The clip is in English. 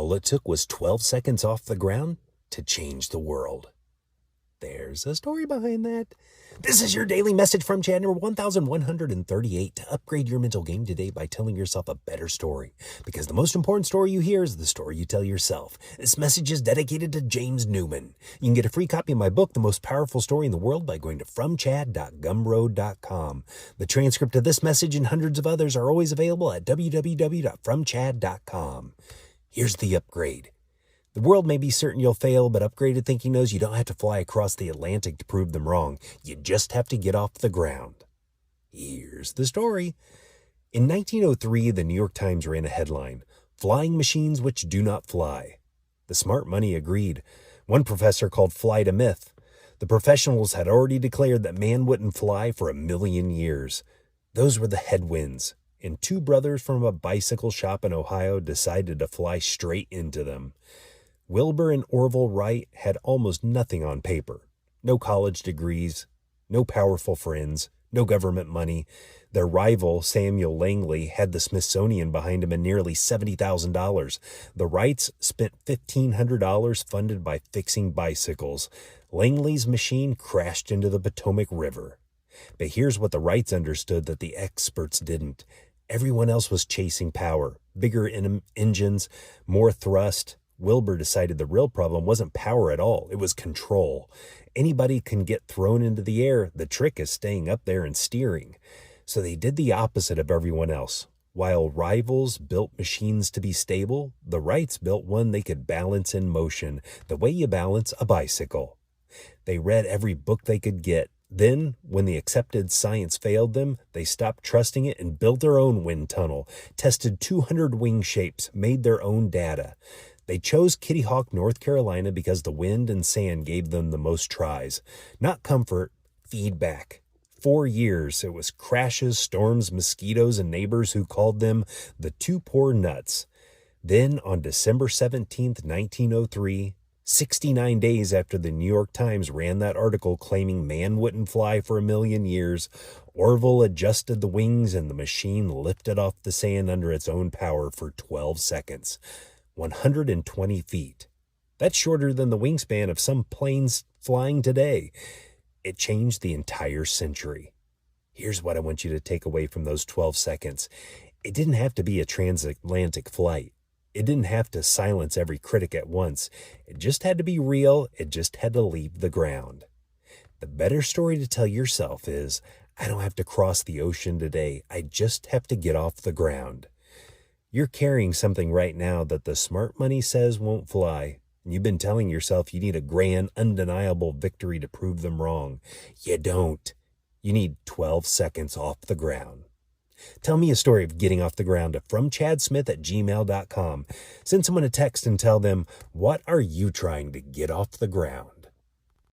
All it took was 12 seconds off the ground to change the world. There's a story behind that. This is your daily message from Chad number 1138 to upgrade your mental game today by telling yourself a better story. Because the most important story you hear is the story you tell yourself. This message is dedicated to James Newman. You can get a free copy of my book, The Most Powerful Story in the World, by going to fromchad.gumroad.com. The transcript of this message and hundreds of others are always available at www.fromchad.com. Here's the upgrade. The world may be certain you'll fail, but upgraded thinking knows you don't have to fly across the Atlantic to prove them wrong. You just have to get off the ground. Here's the story. In 1903, the New York Times ran a headline, "Flying Machines Which Do Not Fly." The smart money agreed. One professor called flight a myth. The professionals had already declared that man wouldn't fly for 1,000,000 years. Those were the headwinds, and two brothers from a bicycle shop in Ohio decided to fly straight into them. Wilbur and Orville Wright had almost nothing on paper. No college degrees, no powerful friends, no government money. Their rival, Samuel Langley, had the Smithsonian behind him and nearly $70,000. The Wrights spent $1,500 funded by fixing bicycles. Langley's machine crashed into the Potomac River. But here's what the Wrights understood that the experts didn't. Everyone else was chasing power, bigger engines, more thrust. Wilbur decided the real problem wasn't power at all. It was control. Anybody can get thrown into the air. The trick is staying up there and steering. So they did the opposite of everyone else. While rivals built machines to be stable, the Wrights built one they could balance in motion, the way you balance a bicycle. They read every book they could get. Then, when the accepted science failed them, they stopped trusting it and built their own wind tunnel, tested 200 wing shapes, made their own data. They chose Kitty Hawk, North Carolina, because the wind and sand gave them the most tries. Not comfort, feedback. 4 years, it was crashes, storms, mosquitoes, and neighbors who called them the two poor nuts. Then, on December 17th, 1903, 69 days after the New York Times ran that article claiming man wouldn't fly for 1,000,000 years, Orville adjusted the wings and the machine lifted off the sand under its own power for 12 seconds. 120 feet. That's shorter than the wingspan of some planes flying today. It changed the entire century. Here's what I want you to take away from those 12 seconds. It didn't have to be a transatlantic flight. It didn't have to silence every critic at once. It just had to be real. It just had to leave the ground. The better story to tell yourself is, I don't have to cross the ocean today. I just have to get off the ground. You're carrying something right now that the smart money says won't fly. You've been telling yourself you need a grand, undeniable victory to prove them wrong. You don't. You need 12 seconds off the ground. Tell me a story of getting off the ground to fromchadsmith@gmail.com. Send someone a text and tell them, what are you trying to get off the ground?